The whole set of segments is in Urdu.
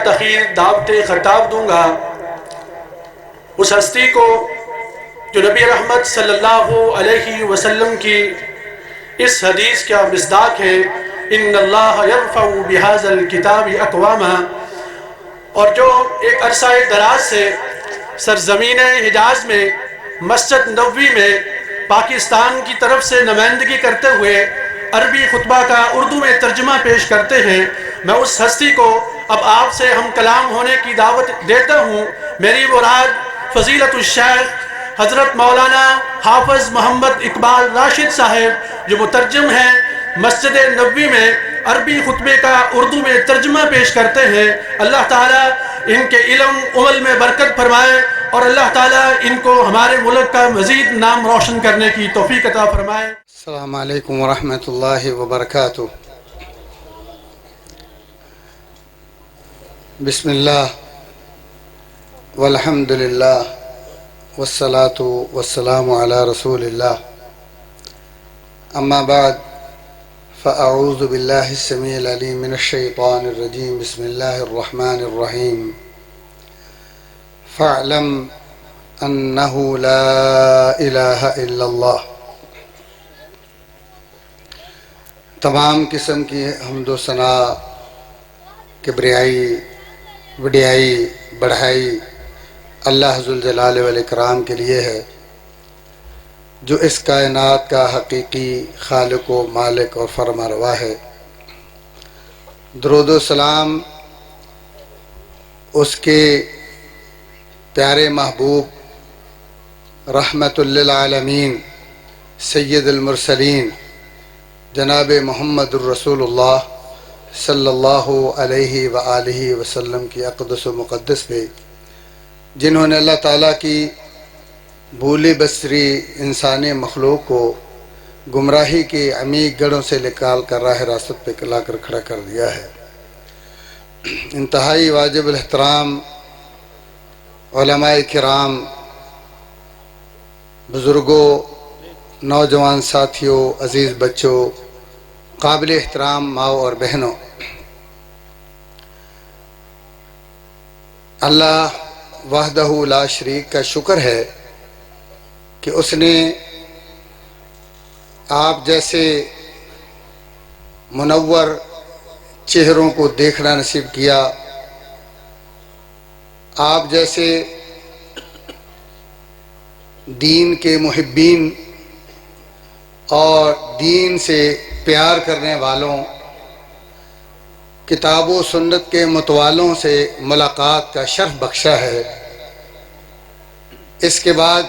تخیر دعوت خطاب دوں گا اس ہستی کو جو نبی رحمت صلی اللہ علیہ وسلم کی اس حدیث کا مصداق ہے، ان اللہ یرفع بہذا الکتاب اقواما، اور جو ایک عرصہ دراز سے سرزمین حجاز میں مسجد نبوی میں پاکستان کی طرف سے نمائندگی کرتے ہوئے عربی خطبہ کا اردو میں ترجمہ پیش کرتے ہیں، میں اس ہستی کو اب آپ سے ہم کلام ہونے کی دعوت دیتا ہوں۔ میری مراد فضیلت الشیخ حضرت مولانا حافظ محمد اقبال راشد صاحب جو مترجم ہیں، مسجد نبوی میں عربی خطبے کا اردو میں ترجمہ پیش کرتے ہیں۔ اللہ تعالیٰ ان کے علم عمل میں برکت فرمائے اور اللہ تعالیٰ ان کو ہمارے ملک کا مزید نام روشن کرنے کی توفیق عطا فرمائے۔ السلام علیکم ورحمۃ اللہ وبرکاتہ۔ بسم اللہ والحمد للہ والصلاة والسلام علی رسول اللہ، اما بعد فاعوذ باللہ السمیع العلیم من الشیطان الرجیم، بسم اللہ الرحمن الرحیم۔ فاعلم انہ لا الہ الا اللہ۔ تمام قسم کی حمد و ثنا، کبریائی، وڈیائی، بڑھائی اللہ ذوالجلال والاکرام کے لیے ہے، جو اس کائنات کا حقیقی خالق و مالک اور فرمانروا ہے۔ درود و سلام اس کے پیارے محبوب رحمت للعالمین سید المرسلین جناب محمد الرسول اللہ صلی اللہ علیہ وآلہ وسلم کی اقدس و مقدس پہ، جنہوں نے اللہ تعالیٰ کی بھولی بصری انسانی مخلوق کو گمراہی کے عمیق گڑھوں سے نکال کر راہ راست پہ لا کر کھڑا کر دیا ہے۔ انتہائی واجب الاحترام علماء کرام، بزرگوں، نوجوان ساتھیوں، عزیز بچوں، قابل احترام ماؤں اور بہنوں، اللہ وحدہ لا شریک کا شکر ہے کہ اس نے آپ جیسے منور چہروں کو دیکھنا نصیب کیا، آپ جیسے دین کے محبین اور دین سے پیار کرنے والوں، کتاب و سنت کے متوالوں سے ملاقات کا شرف بخشا ہے۔ اس کے بعد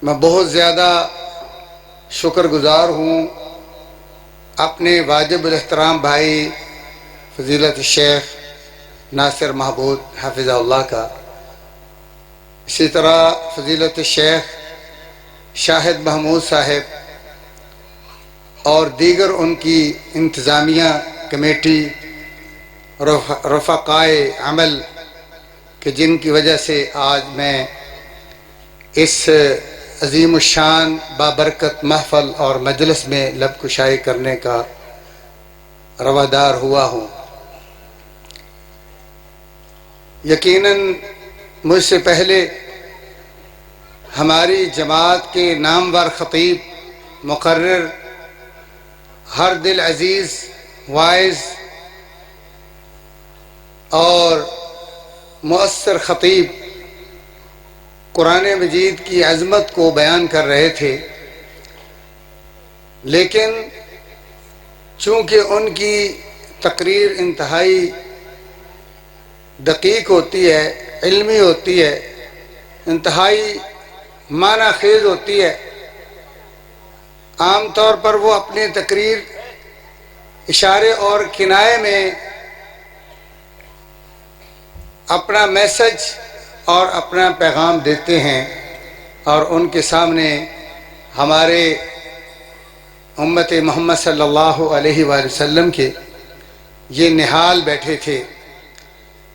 میں بہت زیادہ شکر گزار ہوں اپنے واجب الاحترام بھائی فضیلت الشیخ ناصر محمود حافظہ اللہ کا، اسی طرح فضیلت الشیخ شاہد محمود صاحب اور دیگر ان کی انتظامیہ کمیٹی، رفقائے عمل کہ جن کی وجہ سے آج میں اس عظیم الشان بابرکت محفل اور مجلس میں لب کشائی کرنے کا روادار ہوا ہوں۔ یقیناً مجھ سے پہلے ہماری جماعت کے نامور خطیب، مقرر، ہر دل عزیز، واعظ اور مؤثر خطیب قرآن مجید کی عظمت کو بیان کر رہے تھے، لیکن چونکہ ان کی تقریر انتہائی دقیق ہوتی ہے، علمی ہوتی ہے، انتہائی معنی خیز ہوتی ہے، عام طور پر وہ اپنی تقریر اشارے اور کنایے میں اپنا میسج اور اپنا پیغام دیتے ہیں، اور ان کے سامنے ہمارے امت محمد صلی اللہ علیہ وآلہ وسلم کے یہ نہال بیٹھے تھے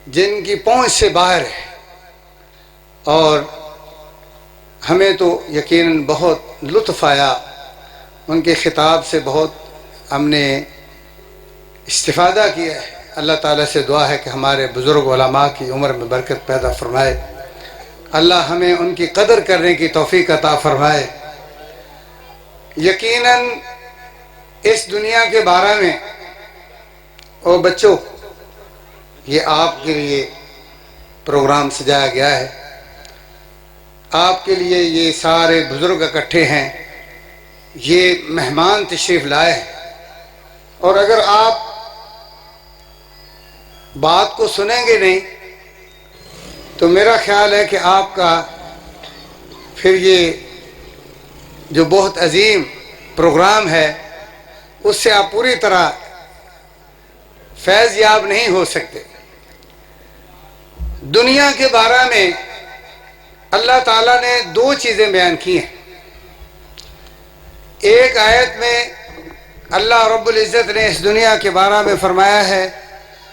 جن کی پہنچ سے باہر ہے، اور ہمیں تو یقیناً بہت لطف آیا، ان کے خطاب سے بہت ہم نے استفادہ کیا ہے۔ اللہ تعالیٰ سے دعا ہے کہ ہمارے بزرگ علماء کی عمر میں برکت پیدا فرمائے، اللہ ہمیں ان کی قدر کرنے کی توفیق عطا فرمائے۔ یقیناً اس دنیا کے بارے میں او بچوں، یہ آپ کے لیے پروگرام سجایا گیا ہے، آپ کے لیے یہ سارے بزرگ اکٹھے ہیں، یہ مہمان تشریف لائے ہیں، اور اگر آپ بات کو سنیں گے نہیں تو میرا خیال ہے کہ آپ کا پھر یہ جو بہت عظیم پروگرام ہے اس سے آپ پوری طرح فیض یاب نہیں ہو سکتے۔ دنیا کے بارے میں اللہ تعالیٰ نے دو چیزیں بیان کی ہیں۔ ایک آیت میں اللہ رب العزت نے اس دنیا کے بارے میں فرمایا ہے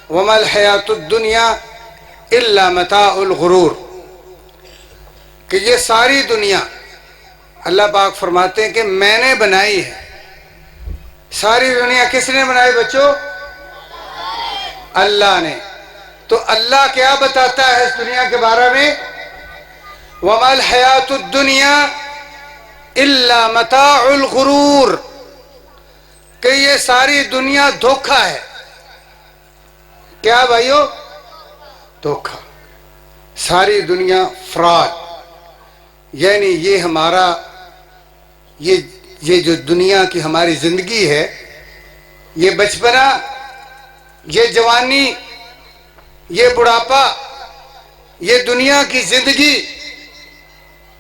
وَمَا الْحَيَاةُ الدُّنْيَا إِلَّا مَتَاعُ الْغُرُورِ، کہ یہ ساری دنیا اللہ پاک فرماتے ہیں کہ میں نے بنائی ہے۔ ساری دنیا کس نے بنائی بچوں؟ اللہ نے۔ تو اللہ کیا بتاتا ہے اس دنیا کے بارے میں؟ وَمَا الْحَيَاةُ الدُّنْيَا إِلَّا مَتَاعُ الْغُرُورِ، کہ یہ ساری دنیا دھوکہ ہے۔ کیا بھائیو؟ دھوکہ۔ ساری دنیا فراڈ، یعنی یہ ہمارا یہ جو دنیا کی ہماری زندگی ہے، یہ بچپنا، یہ جوانی، یہ بڑھاپا، یہ دنیا کی زندگی،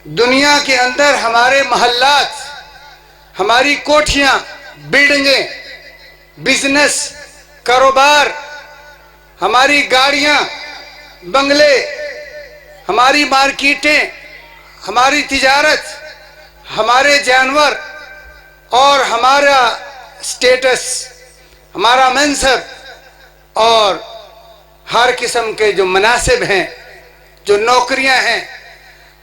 دنیا کے اندر ہمارے محلات، ہماری کوٹھیاں، بلڈنگیں، بزنس، کاروبار، ہماری گاڑیاں، بنگلے، ہماری مارکیٹیں، ہماری تجارت، ہمارے جانور اور ہمارا سٹیٹس، ہمارا منصب اور ہر قسم کے جو مناصب ہیں، جو نوکریاں ہیں،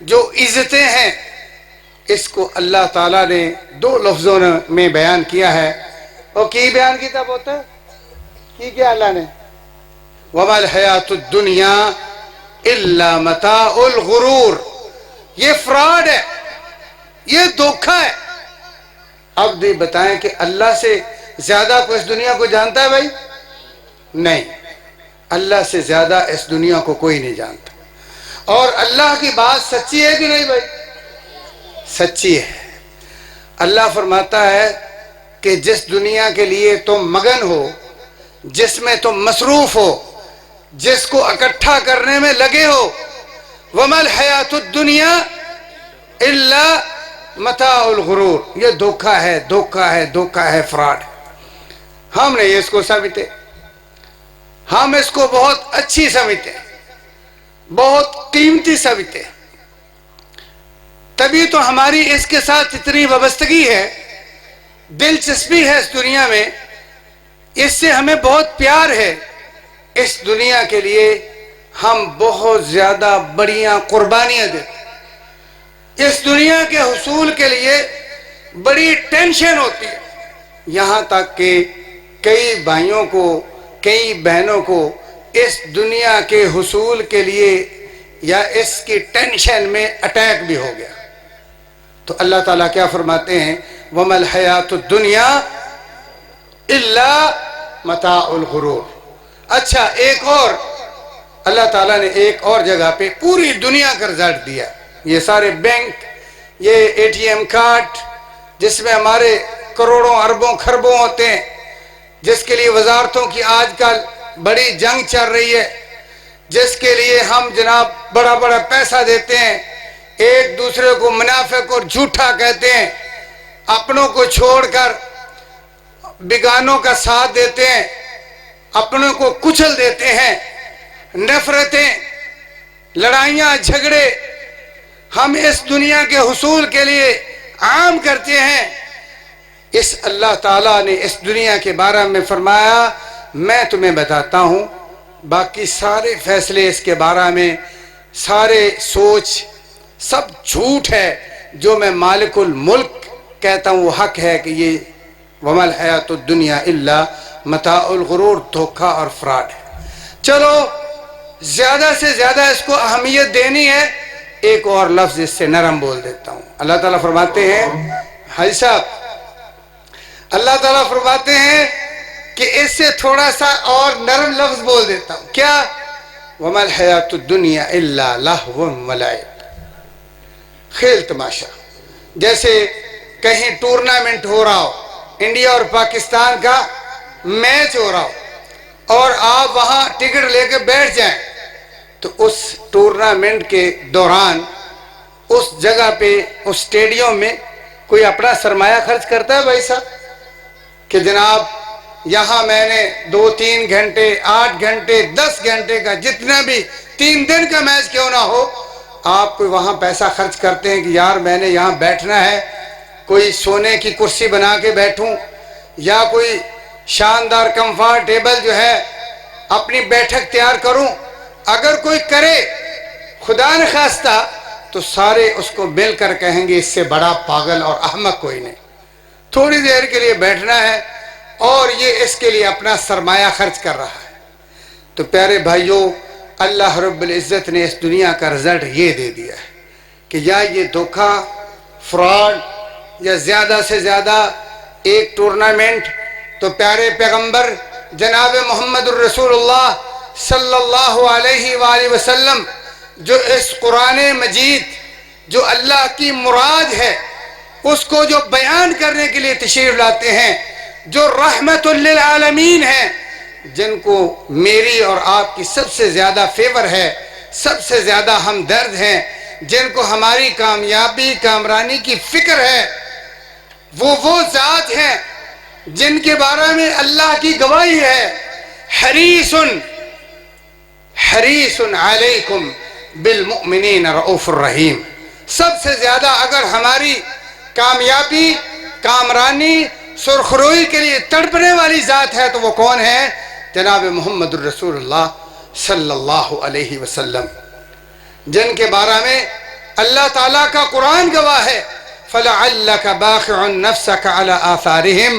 جو عزتیں ہیں، اس کو اللہ تعالیٰ نے دو لفظوں میں بیان کیا ہے۔ اور کی بیان کی تب ہوتا ہے کی کیا اللہ نے؟ وَمَا الْحَيَاةُ الدُّنْيَا إِلَّا مَتَاعُ الْغُرُورِ، یہ فراڈ ہے، یہ دھوکہ ہے۔ اب بھی بتائیں کہ اللہ سے زیادہ کوئی اس دنیا کو جانتا ہے بھائی؟ نہیں، اللہ سے زیادہ اس دنیا کو کوئی نہیں جانتا۔ اور اللہ کی بات سچی ہے کہ نہیں بھائی؟ سچی ہے۔ اللہ فرماتا ہے کہ جس دنیا کے لیے تم مگن ہو، جس میں تم مصروف ہو، جس کو اکٹھا کرنے میں لگے ہو، وَمَا الْحَيَاةُ الدُّنْيَا إِلَّا مَتَاعُ الْغُرُورِ، یہ دھوکہ ہے، دھوکہ ہے، دھوکہ ہے، فراڈ ہے۔ ہم نے اس کو سمجھتے، ہم اس کو بہت اچھی سمجھتے، بہت قیمتی سمجھتے، تبھی تو ہماری اس کے ساتھ اتنی وابستگی ہے، دلچسپی ہے اس دنیا میں، اس سے ہمیں بہت پیار ہے۔ اس دنیا کے لیے ہم بہت زیادہ بڑیاں قربانیاں دیتے، اس دنیا کے حصول کے لیے بڑی ٹینشن ہوتی ہے، یہاں تک کہ کئی بھائیوں کو، کئی بہنوں کو اس دنیا کے حصول کے لیے یا اس کی ٹینشن میں اٹیک بھی ہو گیا۔ تو اللہ تعالیٰ کیا فرماتے ہیں؟ وَمَا الْحَيَاةُ الدُّنْيَا إِلَّا مَتَاعُ الْغُرُورِ۔ اچھا، ایک اور اللہ تعالیٰ نے ایک اور جگہ پہ پوری دنیا کا رزلٹ دیا۔ یہ سارے بینک، یہ ATM کارڈ جس میں ہمارے کروڑوں اربوں خربوں ہوتے ہیں، جس کے لیے وزارتوں کی آج کل بڑی جنگ چل رہی ہے، جس کے لیے ہم جناب بڑا بڑا پیسہ دیتے ہیں، ایک دوسرے کو منافق اور جھوٹا کہتے ہیں، اپنوں کو چھوڑ کر بیگانوں کا ساتھ دیتے ہیں، اپنوں کو کچل دیتے ہیں، نفرتیں، لڑائیاں، جھگڑے ہم اس دنیا کے حصول کے لیے عام کرتے ہیں۔ اس اللہ تعالیٰ نے اس دنیا کے بارے میں فرمایا میں تمہیں بتاتا ہوں، باقی سارے فیصلے اس کے بارے میں، سارے سوچ سب جھوٹ ہے، جو میں مالک الملک کہتا ہوں وہ حق ہے کہ یہ وَمَا الْحَيَاةُ الدُّنْيَا إِلَّا متاع الغرور دھوکہ اور فراڈ ہے۔ چلو زیادہ سے زیادہ اس کو اہمیت دینی ہے، ایک اور لفظ اس سے نرم بول دیتا ہوں۔ اللہ تعالیٰ فرماتے ہیں، حاجی صاحب، اللہ تعالیٰ فرماتے ہیں کہ اس سے تھوڑا سا اور نرم لفظ بول دیتا ہوں، کیا؟ وَمَا الْحَيَاةُ الدُّنْيَا إِلَّا لَهْوٌ وَلَعِبٌ، کھیل تماشا۔ جیسے کہیں ٹورنامنٹ ہو رہا ہو، انڈیا اور پاکستان کا میچ ہو رہا ہو اور آپ وہاں ٹکٹ لے کے بیٹھ جائیں، تو اس ٹورنامنٹ کے دوران اس جگہ پہ، اس اسٹیڈیم میں کوئی اپنا سرمایہ خرچ کرتا ہے بھائی صاحب کہ جناب یہاں میں نے 2-3 گھنٹے، 8 گھنٹے، 10 گھنٹے کا، جتنا بھی 3 دن کا میچ کیوں نہ ہو، آپ کوئی وہاں پیسہ خرچ کرتے ہیں کہ یار میں نے یہاں بیٹھنا ہے، کوئی سونے کی کرسی بنا کے بیٹھوں یا کوئی شاندار کمفرٹیبل جو ہے اپنی بیٹھک تیار کروں؟ اگر کوئی کرے خدا نخواستہ تو سارے اس کو مل کر کہیں گے اس سے بڑا پاگل اور احمق کوئی نہیں، تھوڑی دیر کے لیے بیٹھنا ہے اور یہ اس کے لیے اپنا سرمایہ خرچ کر رہا ہے۔ تو پیارے بھائیوں، اللہ رب العزت نے اس دنیا کا رزلٹ یہ دے دیا ہے کہ یا یہ دھوکہ، فراڈ، یا زیادہ سے زیادہ ایک ٹورنامنٹ۔ تو پیارے پیغمبر جناب محمد الرسول اللہ صلی اللہ علیہ وآلہ وسلم جو اس قرآن مجید جو اللہ کی مراد ہے اس کو جو بیان کرنے کے لیے تشریف لاتے ہیں، جو رحمت للعالمین ہیں، جن کو میری اور آپ کی سب سے زیادہ فیور ہے، سب سے زیادہ ہمدرد ہیں، جن کو ہماری کامیابی کامرانی کی فکر ہے، وہ ذات ہیں جن کے بارے میں اللہ کی گواہی ہے، حریص علیکم بالمؤمنین رؤوف الرحیم۔ سب سے زیادہ اگر ہماری کامیابی کامرانی سرخروئی کے لیے تڑپنے والی ذات ہے تو وہ کون ہے؟ جناب محمد الرسول اللہ صلی اللہ علیہ وسلم، جن کے بارے میں اللہ تعالیٰ کا قرآن گواہ ہے، فَلَعَلَّكَ بَاخِعٌ نَفْسَكَ عَلَىٰ آثَارِهِمْ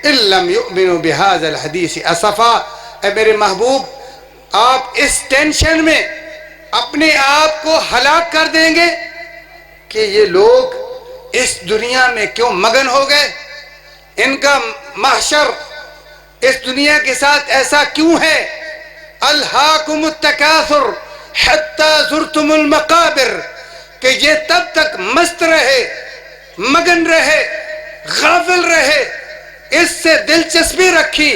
إِن لَّمْ يُؤْمِنُوا بِهَذَا الْحَدِيثِ أَسَفًا۔ اے میرے محبوب، آپ اس ٹینشن میں اپنے آپ کو ہلاک کر دیں گے کہ یہ لوگ اس دنیا میں کیوں مگن ہو گئے، ان کا محشر اس دنیا کے ساتھ ایسا کیوں ہے؟ الہاکم التکاثر حتی زرتم المقابر، کہ یہ تب تک مست رہے، مگن رہے، غافل رہے، اس سے دلچسپی رکھی،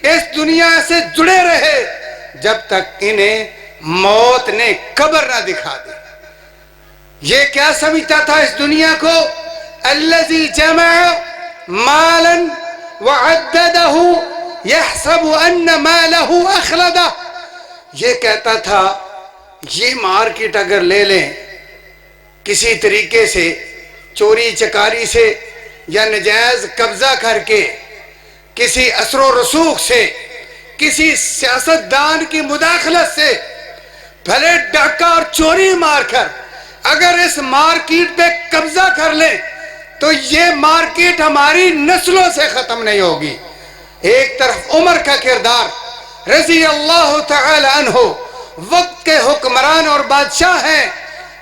اس دنیا سے جڑے رہے جب تک انہیں موت نے قبر نہ دکھا دی۔ یہ کیا سمجھتا تھا اس دنیا کو؟ الذی جمع مالا وعددہ یحسب ان مالہ اخلدہ، یہ کہتا تھا یہ مارکیٹ اگر لے لیں کسی طریقے سے، چوری چکاری سے یا نجائز قبضہ کر کے، کسی اثر و رسوخ سے، کسی سیاستدان کی مداخلت سے، بھلے ڈاکہ اور چوری مار کر اگر اس مارکیٹ پہ قبضہ کر لیں تو یہ مارکیٹ ہماری نسلوں سے ختم نہیں ہوگی۔ ایک طرف عمر کا کردار رضی اللہ تعالی عنہ، وقت کے حکمران اور بادشاہ ہیں،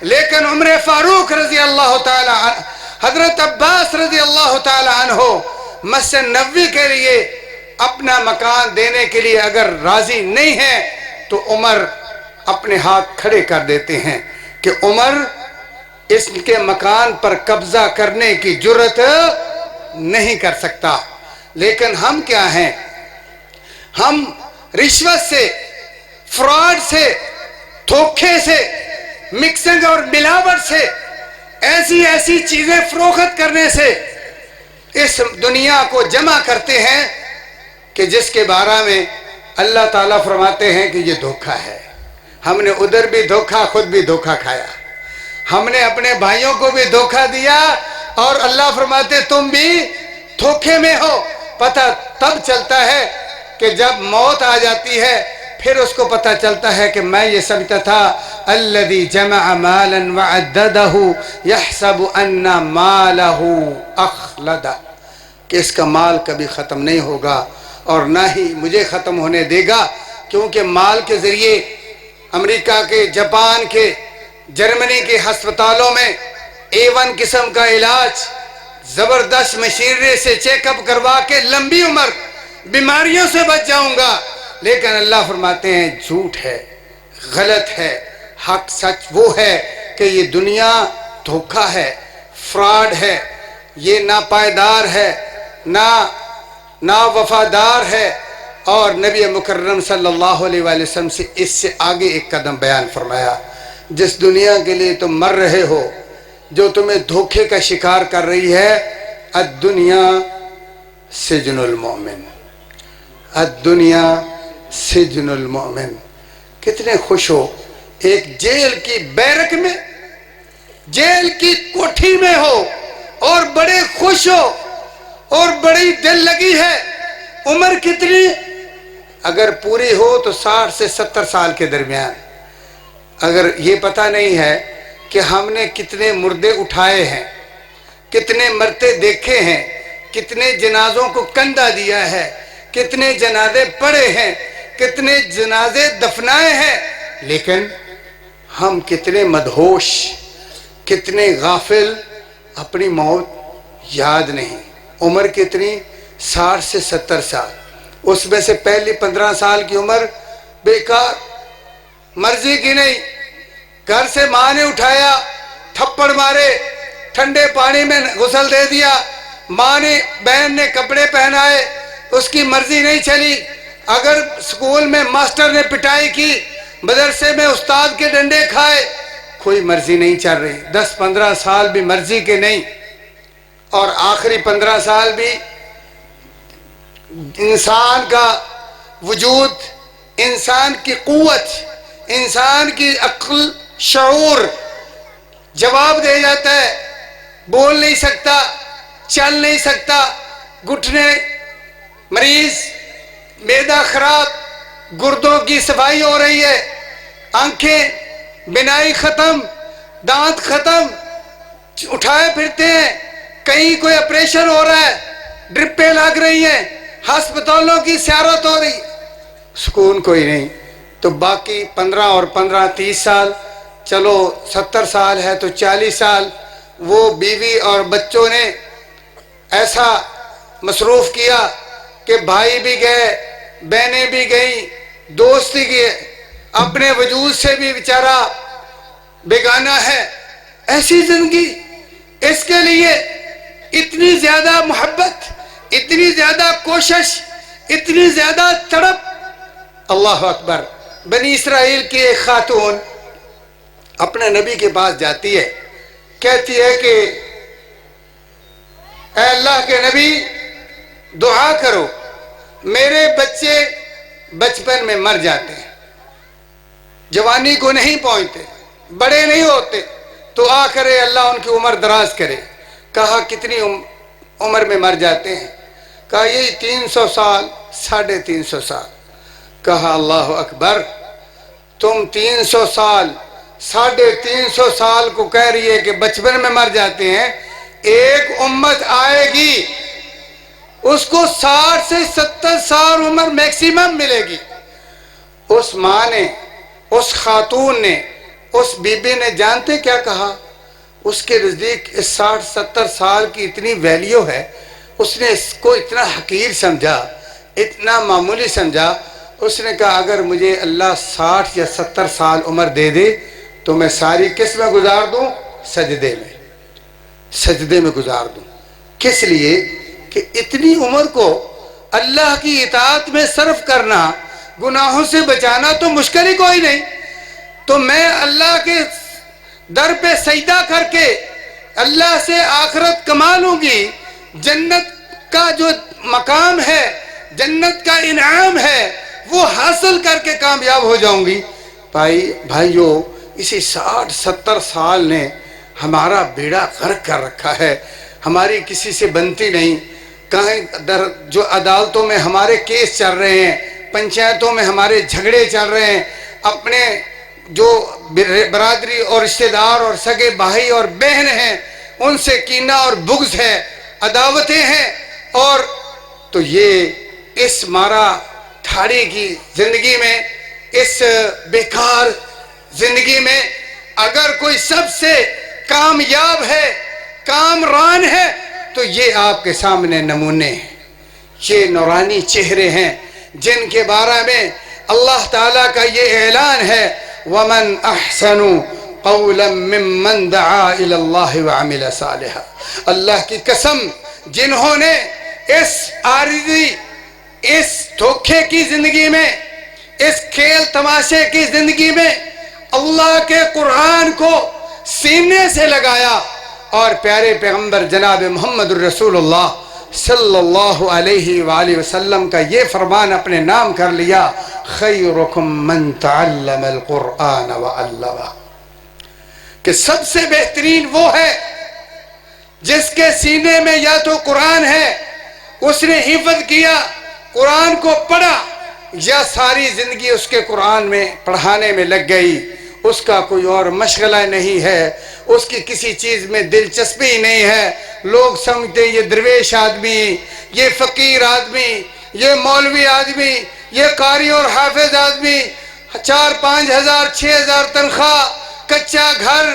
لیکن عمر فاروق رضی اللہ تعالی عنہ، حضرت عباس رضی اللہ تعالی عنہ مسجد نبوی کے لیے اپنا مکان دینے کے لیے اگر راضی نہیں ہیں تو عمر اپنے ہاتھ کھڑے کر دیتے ہیں کہ عمر اس کے مکان پر قبضہ کرنے کی جرت نہیں کر سکتا۔ لیکن ہم کیا ہیں؟ ہم رشوت سے، فراڈ سے، دھوکے سے، مکسنگ اور ملاوٹ سے، ایسی چیزیں فروخت کرنے سے اس دنیا کو جمع کرتے ہیں کہ جس کے بارے میں اللہ تعالیٰ فرماتے ہیں کہ یہ دھوکہ ہے۔ ہم نے ادھر بھی دھوکہ، خود بھی دھوکہ کھایا، ہم نے اپنے بھائیوں کو بھی دھوکہ دیا، اور اللہ فرماتے تم بھی دھوکے میں ہو۔ پتہ تب چلتا ہے کہ جب موت آ جاتی ہے، پھر اس کو پتہ چلتا ہے کہ میں یہ سمجھتا تھا الذی جمع مالا وعددہ یحسب ان مالہ اخلدہ، کہ اس کا مال کبھی ختم نہیں ہوگا، اور نہ ہی مجھے ختم ہونے دے گا، کیونکہ مال کے ذریعے امریکہ کے، جاپان کے، جرمنی کے ہسپتالوں میں A1 قسم کا علاج، زبردست مشینری سے چیک اپ کروا کے لمبی عمر بیماریوں سے بچ جاؤں گا۔ لیکن اللہ فرماتے ہیں جھوٹ ہے، غلط ہے، حق سچ وہ ہے کہ یہ دنیا دھوکہ ہے، فراڈ ہے، یہ ناپائیدار ہے، نا وفادار ہے۔ اور نبی مکرم صلی اللہ علیہ وآلہ وسلم سے اس سے آگے ایک قدم بیان فرمایا، جس دنیا کے لیے تم مر رہے ہو، جو تمہیں دھوکے کا شکار کر رہی ہے، الدنیا سجن المؤمن، الدنیا سجن المؤمن۔ کتنے خوش ہو ایک جیل کی بیرک میں، جیل کی کوٹھی میں ہو اور بڑے خوش ہو اور بڑی دل لگی ہے۔ عمر کتنی اگر پوری ہو تو 60 سے 70 سال کے درمیان۔ اگر یہ پتہ نہیں ہے کہ ہم نے کتنے مردے اٹھائے ہیں، کتنے مرتے دیکھے ہیں، کتنے جنازوں کو کندھا دیا ہے، کتنے جنازے پڑے ہیں، کتنے جنازے دفنائے ہیں، لیکن ہم کتنے مدہوش، کتنے غافل، اپنی موت یاد نہیں۔ عمر کتنی؟ 60 سے 70 سال۔ اس میں سے پہلی 15 سال کی عمر بیکار، مرضی کی نہیں، گھر سے ماں نے اٹھایا، تھپڑ مارے، ٹھنڈے پانی میں غسل دے دیا، ماں نے، بہن نے کپڑے پہنائے، اس کی مرضی نہیں چلی۔ اگر سکول میں ماسٹر نے پٹائی کی، مدرسے میں استاد کے ڈنڈے کھائے، کوئی مرضی نہیں چل رہی۔ 10-15 سال بھی مرضی کے نہیں، اور آخری 15 سال بھی انسان کا وجود، انسان کی قوت، انسان کی عقل، شعور جواب دے جاتا ہے، بول نہیں سکتا، چل نہیں سکتا، گھٹنے مریض، معدہ خراب، گردوں کی صفائی ہو رہی ہے، آنکھیں، بینائی ختم، دانت ختم، اٹھائے پھرتے ہیں، کہیں کوئی آپریشن ہو رہا ہے، ڈرپیں لگ رہی ہیں، ہسپتالوں کی زیارت ہو رہی، سکون کوئی نہیں۔ تو باقی 15 اور 15 30 سال، چلو 70 سال ہے تو 40 سال وہ بیوی اور بچوں نے ایسا مصروف کیا کہ بھائی بھی گئے، بہنیں بھی گئیں، دوست بھی گئے، اپنے وجود سے بھی بیچارہ بیگانہ ہے۔ ایسی زندگی، اس کے لیے اتنی زیادہ محبت، اتنی زیادہ کوشش، اتنی زیادہ تڑپ۔ اللہ اکبر۔ بنی اسرائیل کی ایک خاتون اپنے نبی کے پاس جاتی ہے، کہتی ہے کہ اے اللہ کے نبی، دعا کرو، میرے بچے بچپن میں مر جاتے ہیں، جوانی کو نہیں پہنچتے، بڑے نہیں ہوتے، تو آ کرے اللہ ان کی عمر دراز کرے۔ کہا کتنی عمر میں مر جاتے ہیں؟ کہا یہی 300 سال، 350 سال۔ کہا اللہ اکبر، تم 300 سال، 350 سال کو کہہ رہی ہے کہ بچپن میں مر جاتے ہیں، ایک امت آئے گی اس کو 60 سے 70 سال عمر میکسیمم ملے گی۔ اس ماں نے، اس خاتون نے، اس بی بی نے جانتے کیا کہا؟ اس کے نزدیک اس 60-70 سال کی اتنی ویلیو ہے، اس نے اس کو اتنا حقیر سمجھا، اتنا معمولی سمجھا۔ اس نے کہا اگر مجھے اللہ 60 یا 70 سال عمر دے دے تو میں ساری کس میں گزار دوں؟ سجدے میں، سجدے میں گزار دوں۔ کس لیے؟ کہ اتنی عمر کو اللہ کی اطاعت میں صرف کرنا، گناہوں سے بچانا تو مشکل ہی کوئی نہیں۔ تو میں اللہ کے در پہ سجدہ کر کے اللہ سے آخرت کما لوں گی، جنت کا جو مقام ہے، جنت کا انعام ہے، وہ حاصل کر کے کامیاب ہو جاؤں گی۔ بھائیو، اسی 60-70 سال نے ہمارا بیڑا غرق کر رکھا ہے، ہماری کسی سے بنتی نہیں۔ کہیں جو عدالتوں میں ہمارے کیس چل رہے ہیں، پنچایتوں میں ہمارے جھگڑے چل رہے ہیں، اپنے جو برادری اور رشتہ دار اور سگے بھائی اور بہن ہیں ان سے کینہ اور بغض ہے، عداوتیں ہیں، اور تو یہ اس مارا تھاڑی کی زندگی میں، اس بیکار زندگی میں اگر کوئی سب سے کامیاب ہے، کامران ہے، تو یہ آپ کے سامنے نمونے ہیں، یہ نورانی چہرے ہیں جن کے بارے میں اللہ تعالیٰ کا یہ اعلان ہے وَمَنْ أَحْسَنُ قَوْلًا مِّمَّنْ دَعَا إِلَى اللَّهِ وَعَمِلَ صَالِحًا۔ اللہ کی قسم، جنہوں نے اس عارضی، اس دھوکے کی زندگی میں، اس کھیل تماشے کی زندگی میں اللہ کے قرآن کو سینے سے لگایا اور پیارے پیغمبر جناب محمد الرسول اللہ صلی اللہ علیہ وآلہ وسلم کا یہ فرمان اپنے نام کر لیا، خیرکم من تعلم القرآن وعلمہ، کہ سب سے بہترین وہ ہے جس کے سینے میں یا تو قرآن ہے، اس نے حفظ کیا، قرآن کو پڑھا، یا ساری زندگی اس کے قرآن میں پڑھانے میں لگ گئی، اس کا کوئی اور مشغلہ نہیں ہے، اس کی کسی چیز میں دلچسپی نہیں ہے۔ لوگ سمجھتے ہیں یہ درویش آدمی، یہ فقیر آدمی، یہ مولوی آدمی، یہ قاری اور حافظ آدمی، 4-5 ہزار 6 ہزار تنخواہ، کچا گھر،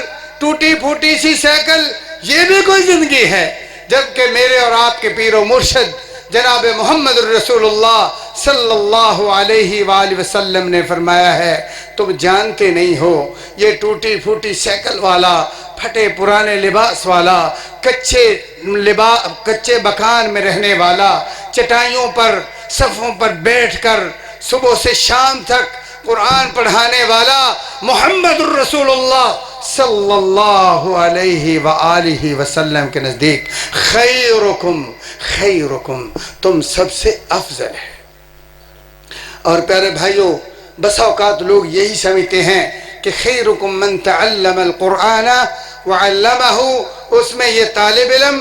ٹوٹی پھوٹی سی سائیکل، یہ بھی کوئی زندگی ہے؟ جبکہ میرے اور آپ کے پیر و مرشد جناب محمد الرسول اللہ صلی اللہ علیہ وآلہ وسلم نے فرمایا ہے، تم جانتے نہیں ہو یہ ٹوٹی پھوٹی سائیکل والا، پھٹے پرانے لباس والا، کچے مکان میں رہنے والا، چٹائیوں پر صفوں پر بیٹھ کر صبح سے شام تک قرآن پڑھانے والا محمد الرسول اللہ صلی اللہ علیہ وآلہ وسلم کے نزدیک خیرکم خیرکم، تم سب سے افضل ہے۔ اور پیارے بھائیوں، بس اوقات لوگ یہی سمجھتے ہیں کہ خیرکم من تعلم القرآن وعلمہ، اس میں یہ طالب علم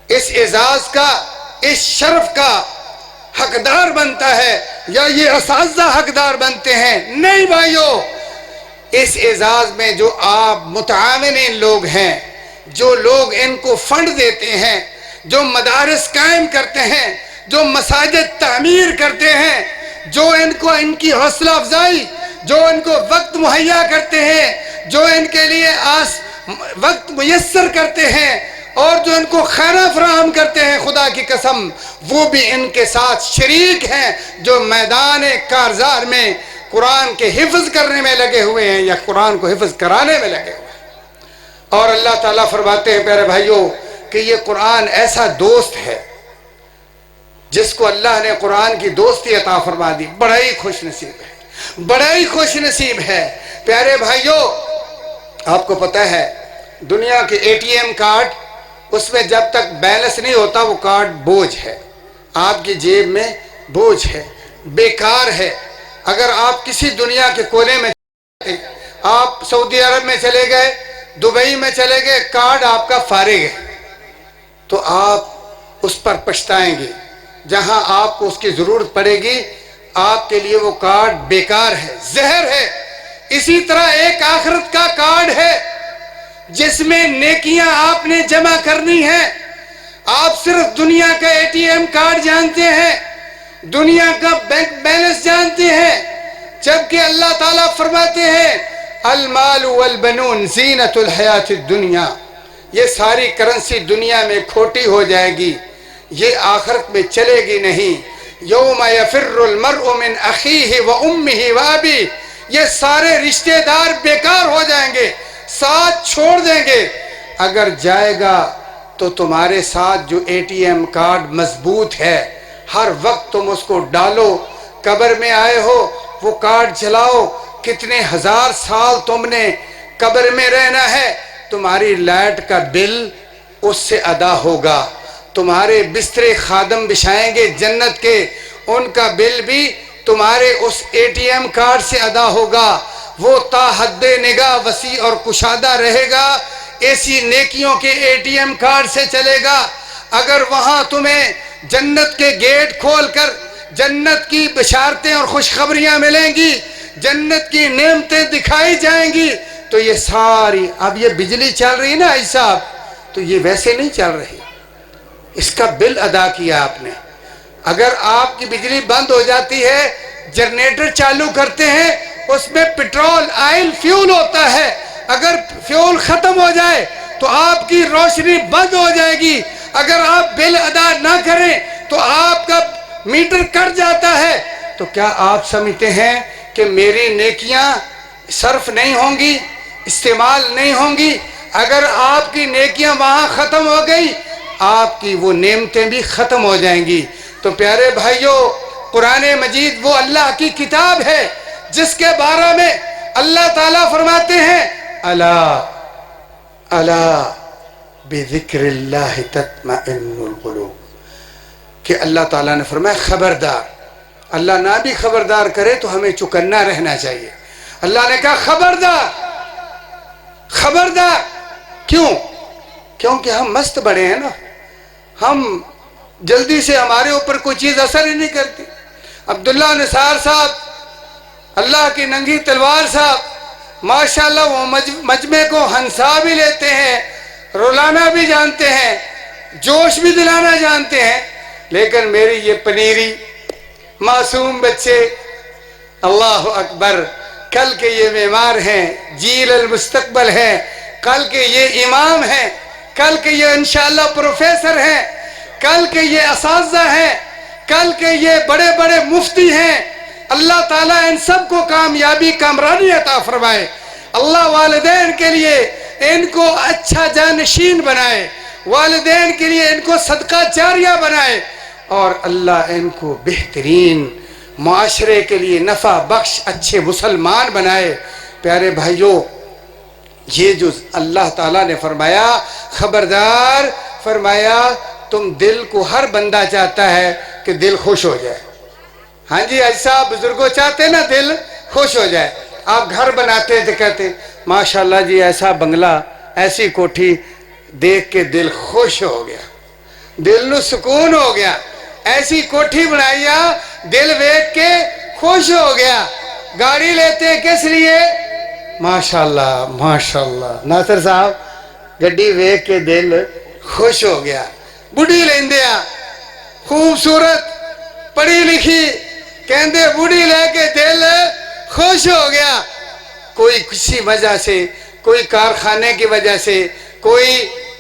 اس اعزاز کا، اس شرف کا حقدار بنتا ہے یا یہ اساتذہ حقدار بنتے ہیں۔ نہیں بھائیوں، اس اعزاز میں جو آپ متعاونین لوگ ہیں، جو لوگ ان کو فنڈ دیتے ہیں، جو مدارس قائم کرتے ہیں، جو مساجد تعمیر کرتے ہیں، جو ان کی حوصلہ افزائی، جو ان کو وقت مہیا کرتے ہیں، جو ان کے لیے وقت میسر کرتے ہیں اور جو ان کو کھانا فراہم کرتے ہیں، خدا کی قسم وہ بھی ان کے ساتھ شریک ہیں جو میدان کارزار میں قرآن کے حفظ کرنے میں لگے ہوئے ہیں یا قرآن کو حفظ کرانے میں لگے ہوئے ہیں۔ اور اللہ تعالیٰ فرماتے ہیں پیارے بھائیوں کہ یہ قرآن ایسا دوست ہے جس کو اللہ نے قرآن کی دوستی عطا فرما دی، بڑا ہی خوش نصیب ہے، بڑا ہی خوش نصیب ہے۔ پیارے بھائیوں، آپ کو پتہ ہے دنیا کے ATM کارڈ، اس میں جب تک بیلنس نہیں ہوتا وہ کارڈ بوجھ ہے، آپ کی جیب میں بوجھ ہے، بیکار ہے۔ اگر آپ کسی دنیا کے کونے میں، آپ سعودی عرب میں چلے گئے، دبئی میں چلے گئے، کارڈ آپ کا فارغ ہے، تو آپ اس پر پچھتائیں گے۔ جہاں آپ کو اس کی ضرورت پڑے گی آپ کے لیے وہ کارڈ بیکار ہے، زہر ہے۔ اسی طرح ایک آخرت کا کارڈ ہے جس میں نیکیاں آپ نے جمع کرنی ہیں۔ آپ صرف دنیا کا ATM کارڈ جانتے ہیں، دنیا کا بینک بیلنس جانتے ہیں، جبکہ اللہ تعالیٰ فرماتے ہیں المال والبنون زینت الحیات الدنیا، یہ ساری کرنسی دنیا میں کھوٹی ہو جائے گی، یہ آخرت میں چلے گی نہیں۔ یوم یفر المرء من اخیہ و امہ و ابیہ، یہ سارے رشتہ دار بیکار ہو جائیں گے، ساتھ چھوڑ دیں گے۔ اگر جائے گا تو تمہارے ساتھ جو ATM کارڈ مضبوط ہے، ہر وقت تم اس کو ڈالو، قبر میں آئے ہو وہ کارڈ چلاؤ، کتنے ہزار سال تم نے قبر میں رہنا ہے، تمہاری لائٹ کا بل اس سے ادا ہوگا، تمہارے بسترے خادم بچھائیں گے جنت کے، ان کا بل بھی تمہارے اس ATM کارڈ سے ادا ہوگا، وہ تا حد نگاہ وسیع اور کشادہ رہے گا، ایسی نیکیوں کے ATM کارڈ سے چلے گا۔ اگر وہاں تمہیں جنت کے گیٹ کھول کر جنت کی بشارتیں اور خوشخبریاں ملیں گی، جنت کی نعمتیں دکھائی جائیں گی، تو یہ ساری، اب یہ بجلی چل رہی نا حاجی صاحب، تو یہ ویسے نہیں چل رہی، اس کا بل ادا کیا آپ نے، اگر آپ کی بجلی بند ہو جاتی ہے، جنریٹر چالو کرتے ہیں، اس میں پٹرول آئل فیول ہوتا ہے، اگر فیول ختم ہو جائے تو آپ کی روشنی بند ہو جائے گی، اگر آپ بل ادا نہ کریں تو آپ کا میٹر کٹ جاتا ہے۔ تو کیا آپ سمجھتے ہیں کہ میری نیکیاں صرف نہیں ہوں گی، استعمال نہیں ہوں گی؟ اگر آپ کی نیکیاں وہاں ختم ہو گئی، آپ کی وہ نعمتیں بھی ختم ہو جائیں گی۔ تو پیارے بھائیوں، قرآن مجید وہ اللہ کی کتاب ہے جس کے بارے میں اللہ تعالیٰ فرماتے ہیں الا الا بذکر اللہ تطمئن القلوب، کہ اللہ تعالیٰ نے فرمایا خبردار۔ اللہ نہ بھی خبردار کرے تو ہمیں چکنا رہنا چاہیے۔ اللہ نے کہا خبردار، خبردار۔ کیوں؟ کیونکہ ہم مست بڑے ہیں نا، ہم جلدی سے ہمارے اوپر کوئی چیز اثر ہی نہیں کرتی۔ عبداللہ نثار صاحب، اللہ کی ننگی تلوار صاحب، ماشاءاللہ وہ مجمع کو ہنسا بھی لیتے ہیں، رولانا بھی جانتے ہیں، جوش بھی دلانا جانتے ہیں، لیکن میری یہ پنیری معصوم بچے، اللہ اکبر، کل کے یہ معمار ہیں، جیل المستقبل ہیں، کل کے یہ امام ہیں، کل کے یہ انشاءاللہ پروفیسر ہیں، کل کے یہ اساتذہ ہیں، کل کے یہ بڑے بڑے مفتی ہیں۔ اللہ تعالیٰ ان سب کو کامیابی کامرانی عطا فرمائے۔ اللہ والدین کے لیے ان کو اچھا جانشین بنائے، والدین کے لیے ان کو صدقہ جاریہ بنائے، اور اللہ ان کو بہترین معاشرے کے لیے نفع بخش اچھے مسلمان بنائے۔ پیارے بھائیوں، یہ جو اللہ تعالیٰ نے فرمایا خبردار، فرمایا تم دل کو، ہر بندہ چاہتا ہے کہ دل خوش ہو جائے۔ ہاں جی ایسا بزرگوں چاہتے ہیں نا دل خوش ہو جائے۔ آپ گھر بناتے ہیں تو کہتے ہیں ماشاءاللہ جی ایسا بنگلہ، ایسی کوٹھی دیکھ کے دل خوش ہو گیا، دل نو سکون ہو گیا، ایسی کوٹھی بنائیا دل دیکھ کے خوش ہو گیا۔ گاڑی لیتے ہیں کس لیے؟ ماشاءاللہ ماشاءاللہ، ناصر صاحب گڈی دیکھ کے دل خوش ہو گیا۔ بڑھی لیندے آ خوبصورت پڑھی لکھی، کہندے بڑھی لے کے دل خوش ہو گیا۔ کوئی کسی وجہ سے، کوئی کارخانے کی وجہ سے، کوئی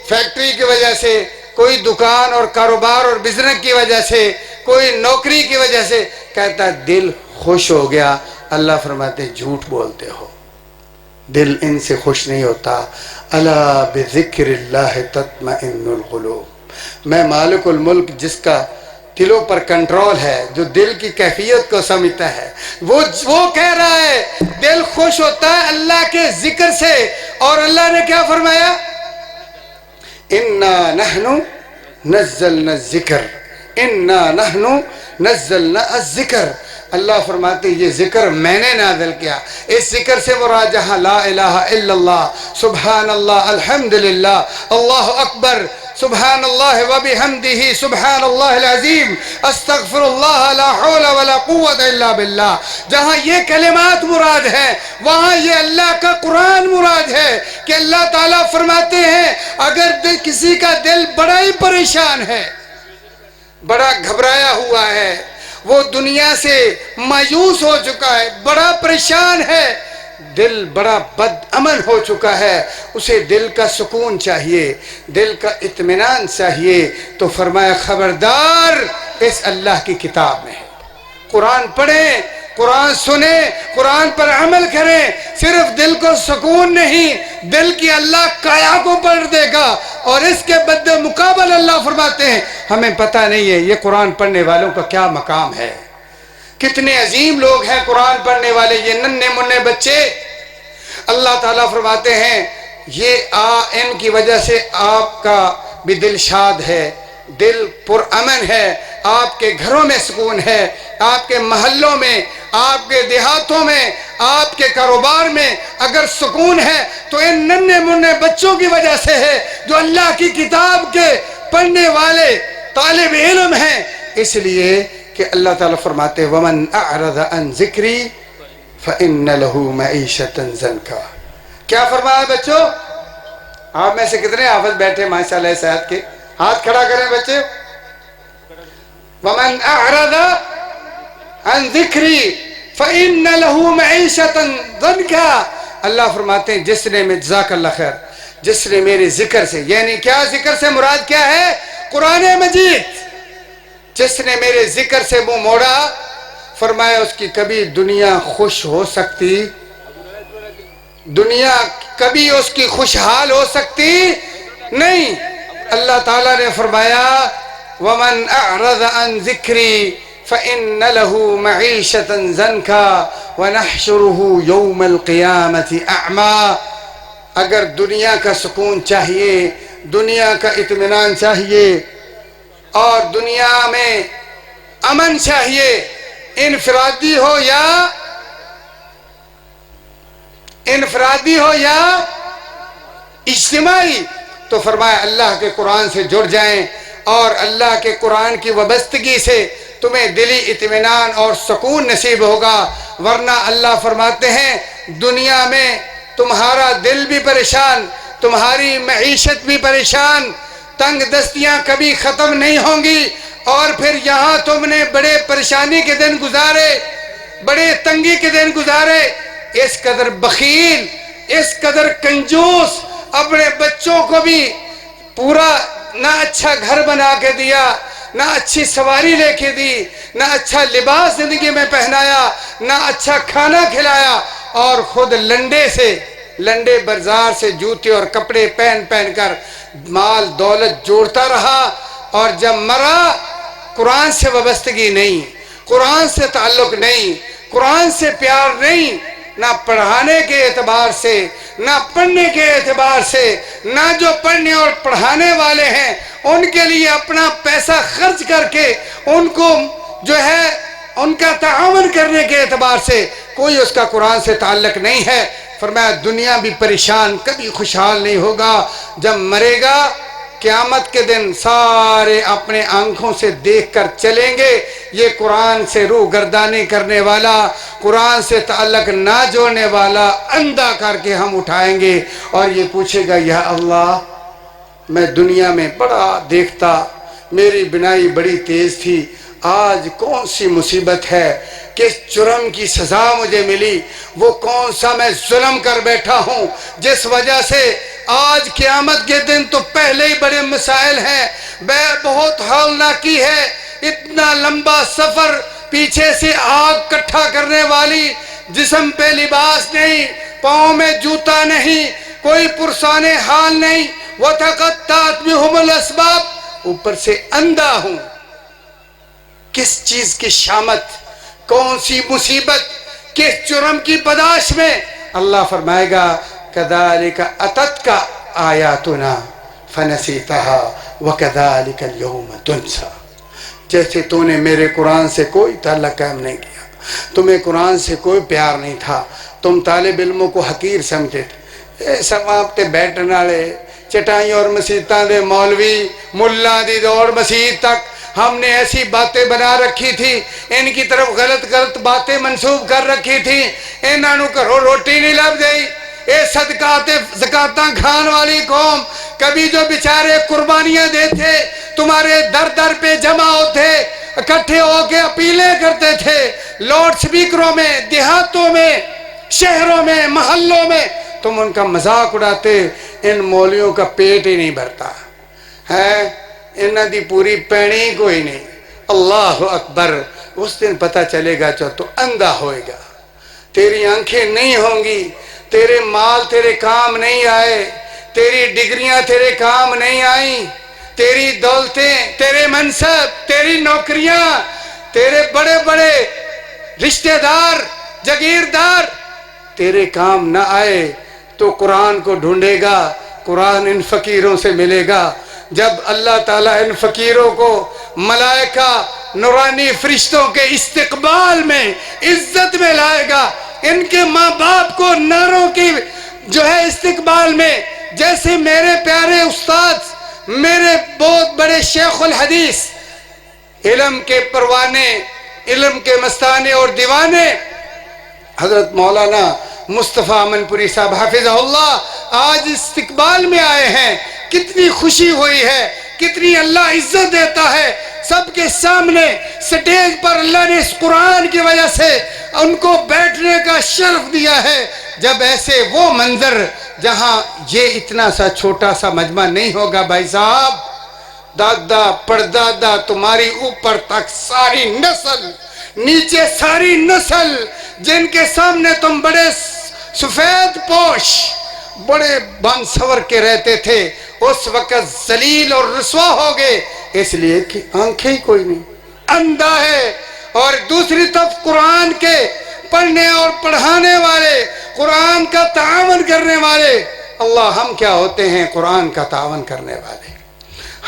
فیکٹری کی وجہ سے، کوئی دکان اور کاروبار اور بزنس کی وجہ سے، کوئی نوکری کی وجہ سے، کہتا دل خوش ہو گیا۔ اللہ فرماتے جھوٹ بولتے ہو، دل ان سے خوش نہیں ہوتا۔ الا بذکر اللہ تطمئن القلوب، میں مالک الملک جس کا دلوں پر کنٹرول ہے، جو دل کی کیفیت کو سمجھتا ہے، وہ کہہ رہا ہے دل خوش ہوتا ہے اللہ کے ذکر سے۔ اور اللہ نے کیا فرمایا؟ انا نحن نزلنا الذکر، انا نحن نزلنا الذکر۔ اللہ فرماتے یہ ذکر میں نے نازل کیا۔ اس ذکر سے مراد جہاں لا الہ الا اللہ، سبحان اللہ، الحمدللہ، اللہ اکبر، سبحان اللہ وبحمدہ، سبحان اللہ العظیم، استغفر اللہ، لا حول ولا قوت الا باللہ، جہاں یہ کلمات مراد ہیں وہاں یہ اللہ کا قرآن مراد ہے۔ کہ اللہ تعالیٰ فرماتے ہیں اگر کسی کا دل بڑا ہی پریشان ہے، بڑا گھبرایا ہوا ہے، وہ دنیا سے مایوس ہو چکا ہے، بڑا پریشان ہے، دل بڑا بد امن ہو چکا ہے، اسے دل کا سکون چاہیے، دل کا اطمینان چاہیے، تو فرمایا خبردار اس اللہ کی کتاب میں ہے۔ قرآن پڑھیں، قرآن سنیں، قرآن پر عمل کریں، صرف دل کو سکون نہیں، دل کی اللہ کایا کو پڑھ دے گا۔ اور اس کے بد مقابل اللہ فرماتے ہیں ہمیں پتہ نہیں ہے یہ قرآن پڑھنے والوں کا کیا مقام ہے، کتنے عظیم لوگ ہیں قرآن پڑھنے والے، یہ ننھے منھے بچے۔ اللہ تعالیٰ فرماتے ہیں یہ ان کی وجہ سے آپ کا بھی دل شاد ہے، دل پر امن ہے، آپ کے گھروں میں سکون ہے، آپ کے محلوں میں، آپ کے دیہاتوں میں، آپ کے کاروبار میں اگر سکون ہے تو ان ننھے منھے بچوں کی وجہ سے ہے جو اللہ کی کتاب کے پڑھنے والے طالب علم ہیں۔ اس لیے کہ اللہ تعالیٰ فرماتے ہیں وَمَنْ أَعْرَضَ عَنْ ذِكْرِي فَإِنَّ لَهُ مَعِيشَةً ضَنْكًا۔ کیا فرمایا بچوں؟ آپ میں سے کتنے حافظ بیٹھے ماشاءاللہ صحت کے؟ ہاتھ کھڑا کریں بچے۔ ومن اعرض عن ذکری فإن له معیشة ضنکا، اللہ فرماتے ہیں جس نے جزاک اللہ خیر، جس نے میرے ذکر سے، یعنی کیا ذکر سے مراد کیا ہے؟ قرآن مجید، جس نے میرے ذکر سے منہ موڑا، فرمایا اس کی کبھی دنیا خوش ہو سکتی، دنیا کبھی اس کی خوشحال ہو سکتی نہیں۔ اللہ تعالیٰ نے فرمایا وَمَنْ أَعْرَضَ عَنْ ذِكْرِي فَإِنَّ لَهُ مَعِيشَةً ضَنْكًا وَنَحْشُرُهُ يَوْمَ الْقِيَامَةِ أَعْمَى۔ اگر دنیا کا سکون چاہیے، دنیا کا اطمینان چاہیے اور دنیا میں امن چاہیے، انفرادی ہو یا اجتماعی، تو فرمایا اللہ کے قرآن سے جڑ جائیں، اور اللہ کے قرآن کی وابستگی سے تمہیں دلی اطمینان اور سکون نصیب ہوگا، ورنہ اللہ فرماتے ہیں دنیا میں تمہارا دل بھی پریشان، تمہاری معیشت بھی پریشان، تنگ دستیاں کبھی ختم نہیں ہوں گی، اور پھر یہاں تم نے بڑے پریشانی کے دن گزارے، بڑے تنگی کے دن گزارے، اس قدر بخیل، اس قدر کنجوس، اپنے بچوں کو بھی پورا نہ اچھا گھر بنا کے دیا، نہ اچھی سواری لے کے دی، نہ اچھا لباس زندگی میں پہنایا، نہ اچھا کھانا کھلایا، اور خود لنڈے بازار سے جوتے اور کپڑے پہن کر مال دولت جوڑتا رہا، اور جب مرا قرآن سے وابستگی نہیں، قرآن سے تعلق نہیں، قرآن سے پیار نہیں، نہ پڑھانے کے اعتبار سے، نہ پڑھنے کے اعتبار سے، نہ جو پڑھنے اور پڑھانے والے ہیں ان کے لیے اپنا پیسہ خرچ کر کے ان کو جو ہے ان کا تعاون کرنے کے اعتبار سے کوئی اس کا قرآن سے تعلق نہیں ہے، فرمایا دنیا بھی پریشان، کبھی خوشحال نہیں ہوگا۔ جب مرے گا قیامت کے دن سارے اپنے آنکھوں سے دیکھ کر چلیں گے، یہ قرآن سے روح گردانی کرنے والا، قرآن سے تعلق نہ جوڑنے والا اندھا کر کے ہم اٹھائیں گے، اور یہ پوچھے گا یا اللہ میں دنیا میں بڑا دیکھتا، میری بینائی بڑی تیز تھی، آج کون سی مصیبت ہے، کس جرم کی سزا مجھے ملی، وہ کون سا میں ظلم کر بیٹھا ہوں جس وجہ سے آج قیامت کے دن تو پہلے ہی بڑے مسائل ہیں، بہت ہولناکی ہے، اتنا لمبا سفر، پیچھے سے آگ کٹھا کرنے والی، جسم پہ لباس نہیں، پاؤں میں جوتا نہیں، کوئی پرسان حال نہیں، وَتَقَطَّعَتْ بِهُمُ الْأَسْبَابُ، اوپر سے اندھا ہوں، کس چیز کی شامت، کون سی مصیبت، کس جرم کی بداش میں؟ اللہ فرمائے گا كَذَلِكَ أَتَتْكَ آيَاتُنَا فَنَسِيتَهَا وَكَذَلِكَ الْيَوْمَ تُنْسَى۔ جیسے تو نے میرے قرآن سے کوئی تعلق قائم نہیں کیا، تمہیں قرآن سے کوئی پیار نہیں تھا، تم طالب علموں کو حقیر سمجھتے تھے، سماپتے بیٹھنے والے چٹائیں اور مسیتاں دے مولوی ملا دی دوڑ مسیت تک ہم نے ایسی باتیں بنا رکھی تھی، ان کی طرف غلط باتیں منسوب کر رکھی تھی، انہاں نوں گھروں روٹی نہیں لب گئی، اے صدقات زکاتاں کھان والی قوم، کبھی جو بیچارے قربانیاں دیتے تمہارے در پہ جمع ہوتے، اکٹھے ہو کے اپیلیں کرتے تھے، لاؤڈ سپیکروں میں، دیہاتوں میں، شہروں میں، محلوں میں تم ان کا مذاق اڑاتے، ان مولیوں کا پیٹ ہی نہیں بھرتا ہے، انہاں دی پوری پینی کوئی نہیں۔ اللہ اکبر، اس دن پتہ چلے گا جو تو اندھا ہوئے گا، تیری آنکھیں نہیں ہوں گی، تیرے مال تیرے کام نہیں آئے، تیری ڈگریاں تیرے کام نہیں آئیں، تیری دولتیں، تیرے منصب، تیری نوکریاں، تیرے بڑے بڑے رشتہ دار، جاگیردار تیرے کام نہ آئے تو قرآن کو ڈھونڈے گا، قرآن ان فقیروں سے ملے گا۔ جب اللہ تعالیٰ ان فقیروں کو ملائکہ نورانی فرشتوں کے استقبال میں عزت میں لائے گا، ان کے ماں باپ کو ناروں کی جو ہے استقبال میں، جیسے میرے پیارے استاد، میرے بہت بڑے شیخ الحدیث، علم کے پروانے، علم کے مستانے اور دیوانے حضرت مولانا مصطفیٰ امن پوری صاحب حافظہ اللہ آج استقبال میں آئے ہیں، کتنی خوشی ہوئی ہے، کتنی اللہ عزت دیتا ہے، سب کے سامنے سٹیج پر اللہ نے اس قرآن کی وجہ سے ان کو بیٹھنے کا شرف دیا ہے. جب ایسے وہ منظر جہاں یہ اتنا سا چھوٹا سا مجمع نہیں ہوگا بھائی صاحب، دادا پردادا تمہاری اوپر تک ساری نسل، نیچے ساری نسل، جن کے سامنے تم بڑے سفید پوش بڑے بن سور کے رہتے تھے، اس وقت ذلیل اور رسوا ہو گئے اس لیے کہ آنکھیں ہی کوئی نہیں، اندھا ہے. اور دوسری طرف قرآن کے پڑھنے اور پڑھانے والے، قرآن کا تعاون کرنے والے. اللہ ہم کیا ہوتے ہیں قرآن کا تعاون کرنے والے،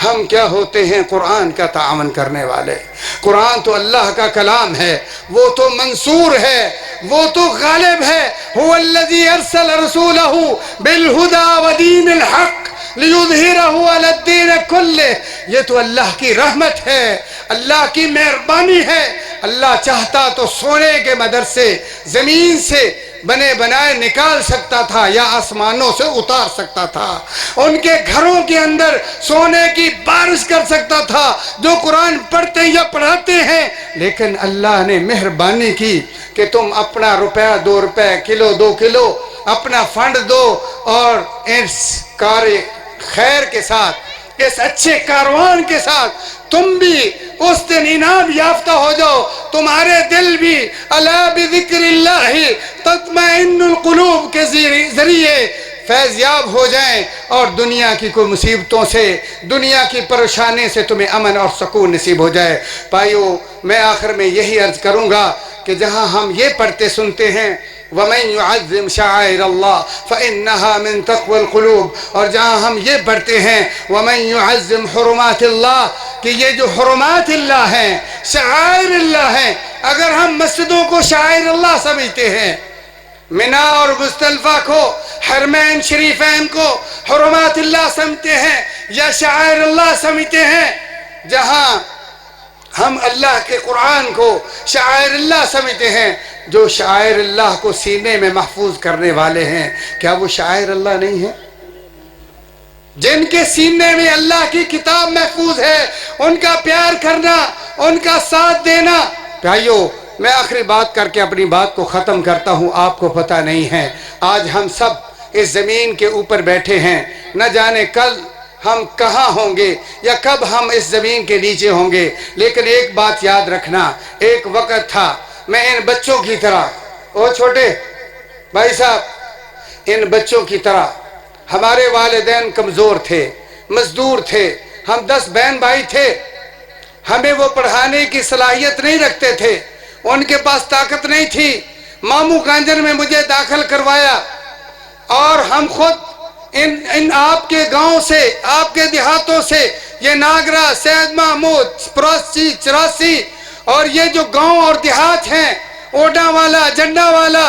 ہم کیا ہوتے ہیں قرآن کا تعاون کرنے والے. قرآن تو اللہ کا کلام ہے، وہ تو منصور ہے، وہ تو غالب ہے. هو الذي ارسل رسوله بالهدى ودين الحق ليظهره على الدين كله. یہ تو اللہ کی رحمت ہے، اللہ کی مہربانی ہے. اللہ چاہتا تو سونے کے مدرسے زمین سے بنے بنائے نکال سکتا تھا یا آسمانوں سے اتار سکتا تھا، ان کے گھروں کے اندر سونے کی بارش کر سکتا تھا جو قرآن پڑھتے یا پڑھاتے ہیں. لیکن اللہ نے مہربانی کی کہ تم اپنا روپیہ 2 روپے کلو 2 کلو اپنا فنڈ دو اور اس کار خیر کے ساتھ، اس اچھے کاروان کے ساتھ تم بھی اس دن انعام یافتہ ہو جاؤ. تمہارے دل بھی الا بذکر اللہ تطمئن القلوب کے ذریعے فیض یاب ہو جائیں اور دنیا کی کوئی مصیبتوں سے، دنیا کی پریشانی سے تمہیں امن اور سکون نصیب ہو جائے. بھائیو میں آخر میں یہی عرض کروں گا کہ جہاں ہم یہ پڑھتے سنتے ہیں وَمَن يُعَظِّمْ شَعَائِرَ اللَّهِ فَإِنَّهَا مِن تَقْوَى الْقُلُوبِ، اور جہاں ہم یہ پڑھتے ہیں وَمَن يُعَظِّمْ حُرُمَاتِ اللَّهِ کہ یہ جو حرمات اللہ ہیں، شعائر اللہ ہیں، اگر ہم مسجدوں کو شعائر اللہ سمجھتے ہیں، منا اور مزدلفہ کو، حرمین شریفین کو حرمات اللہ سمجھتے ہیں یا شعائر اللہ سمجھتے ہیں، جہاں ہم اللہ کے قرآن کو شعائر اللہ سمجھتے ہیں، جو شعائر اللہ کو سینے میں محفوظ کرنے والے ہیں، کیا وہ شعائر اللہ نہیں ہیں؟ جن کے سینے میں اللہ کی کتاب محفوظ ہے، ان کا پیار کرنا، ان کا ساتھ دینا. بھائیو میں آخری بات کر کے اپنی بات کو ختم کرتا ہوں. آپ کو پتہ نہیں ہے آج ہم سب اس زمین کے اوپر بیٹھے ہیں، نہ جانے کل ہم کہاں ہوں گے یا کب ہم اس زمین کے نیچے ہوں گے. لیکن ایک بات یاد رکھنا، ایک وقت تھا میں ان بچوں کی طرح، او چھوٹے بھائی صاحب، ان بچوں کی طرح ہمارے والدین کمزور تھے، مزدور تھے، ہم 10 بہن بھائی تھے، ہمیں وہ پڑھانے کی صلاحیت نہیں رکھتے تھے، ان کے پاس طاقت نہیں تھی. ماموں کانجن میں مجھے داخل کروایا اور ہم خود ان آپ کے گاؤں سے، آپ کے دیہاتوں سے، یہ ناگرہ، سید محمود، پراسی، چراسی اور یہ جو گاؤں اور دیہات ہیں، اوڈا والا، جنڈا والا،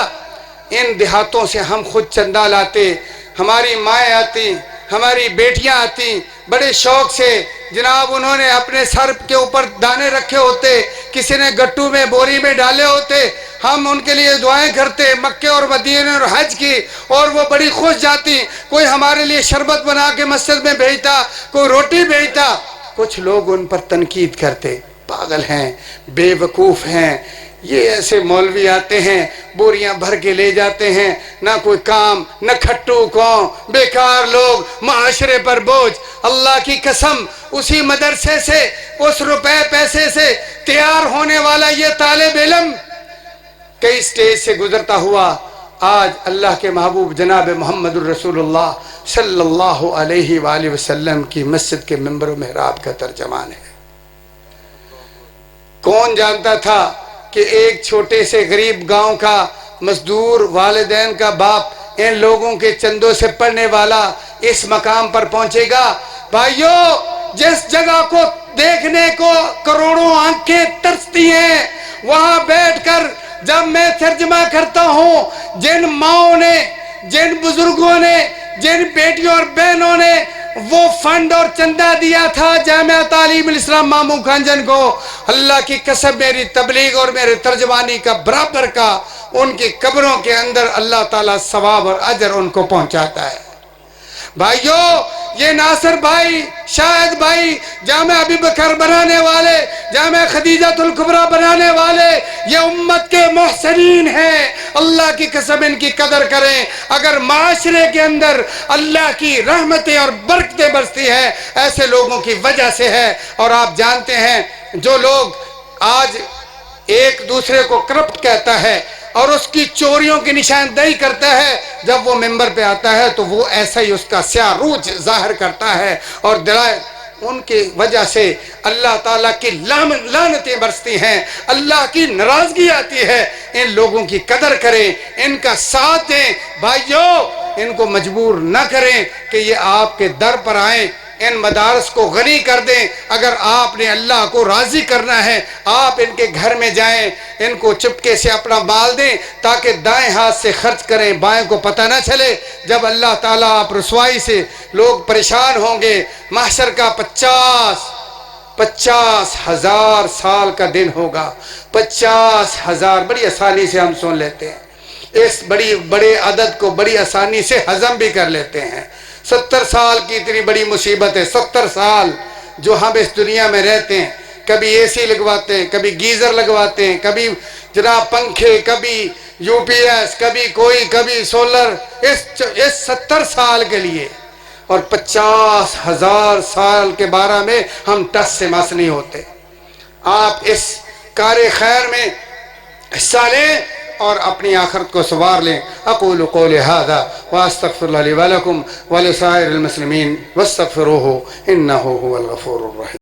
ان دیہاتوں سے ہم خود چندہ لاتے. ہماری مائیں آتی، ہماری بیٹیاں آتی، بڑے شوق سے جناب انہوں نے اپنے سر کے اوپر دانے رکھے ہوتے، کسی نے گٹو میں بوری میں ڈالے ہوتے، ہم ان کے لیے دعائیں کرتے مکے اور مدینے اور حج کی، اور وہ بڑی خوش جاتی. کوئی ہمارے لیے شربت بنا کے مسجد میں بھیجتا، کوئی روٹی بھیجتا. کچھ لوگ ان پر تنقید کرتے، پاگل ہیں، بے وقوف ہیں، یہ ایسے مولوی آتے ہیں بوریاں بھر کے لے جاتے ہیں، نہ کوئی کام، نہ کھٹو قوم، بیکار لوگ، معاشرے پر بوجھ. اللہ کی قسم اسی مدرسے سے، اس روپے پیسے سے تیار ہونے والا یہ طالب علم کئی سٹیج سے گزرتا ہوا آج اللہ کے محبوب جناب محمد الرسول اللہ صلی اللہ علیہ وآلہ وسلم کی مسجد کے منبر و محراب کا ترجمان ہے. کون جانتا تھا کہ ایک چھوٹے سے غریب گاؤں کا مزدور والدین کا باپ ان لوگوں کے چندوں سے پڑھنے والا اس مقام پر پہنچے گا. بھائیو جس جگہ کو دیکھنے کو کروڑوں آنکھیں ترستی ہیں، وہاں بیٹھ کر جب میں ترجمہ کرتا ہوں، جن ماؤں نے، جن بزرگوں نے، جن بیٹیوں اور بہنوں نے وہ فنڈ اور چندہ دیا تھا جامعہ تعلیم الاسلام ماموں کانجن کو، اللہ کی قسم میری تبلیغ اور میرے ترجمانی کا برابر کا ان کی قبروں کے اندر اللہ تعالیٰ ثواب اور اجر ان کو پہنچاتا ہے. بھائیو یہ ناصر بھائی، شاہد بھائی، جامع ابی بکر بنانے والے، جامع خدیجۃ الکبریٰ بنانے والے، یہ امت کے محسنین ہیں، اللہ کی قسم ان کی قدر کریں۔ اگر معاشرے کے اندر اللہ کی رحمتیں اور برکتیں برستی ہیں، ایسے لوگوں کی وجہ سے ہے۔ اور آپ جانتے ہیں جو لوگ آج ایک دوسرے کو کرپٹ کہتا ہے اور اس کی چوریوں کی نشاندہی کرتا ہے، جب وہ ممبر پہ آتا ہے تو وہ ایسا ہی اس کا سیاہ روج ظاہر کرتا ہے، اور ان کی وجہ سے اللہ تعالیٰ کی لعنتیں برستی ہیں، اللہ کی ناراضگی آتی ہے۔ ان لوگوں کی قدر کریں، ان کا ساتھ دیں۔ بھائیوں، ان کو مجبور نہ کریں کہ یہ آپ کے در پر آئیں، ان مدارس کو غنی کر دیں۔ اگر آپ نے اللہ کو راضی کرنا ہے، آپ ان کے گھر میں جائیں، ان کو چپکے سے اپنا مال دیں تاکہ دائیں ہاتھ سے خرچ کریں، بائیں کو پتہ نہ چلے۔ جب اللہ تعالیٰ آپ رسوائی سے لوگ پریشان ہوں گے، محشر کا 50,000 سال کا دن ہوگا۔ 50,000 بڑی آسانی سے ہم سن لیتے ہیں، اس بڑے عدد کو بڑی آسانی سے ہضم بھی کر لیتے ہیں۔ 70 سال کی اتنی بڑی مصیبت ہے، 70 سال جو ہم اس دنیا میں رہتے ہیں، کبھی اے سی لگواتے ہیں، کبھی گیزر لگواتے ہیں، کبھی جناب پنکھے، کبھی یو پی ایس، کبھی سولر، اس 70 سال کے لیے، اور 50,000 سال کے بارے میں ہم ٹس سے مس نہیں ہوتے۔ آپ اس کار خیر میں حصہ لیں اور اپنی آخرت کو سنوار لیں۔ اقول قولی ھذا واستغفر اللہ لی ولکم ولسائر المسلمین واستغفروہ انہ ھو الغفور الرحیم۔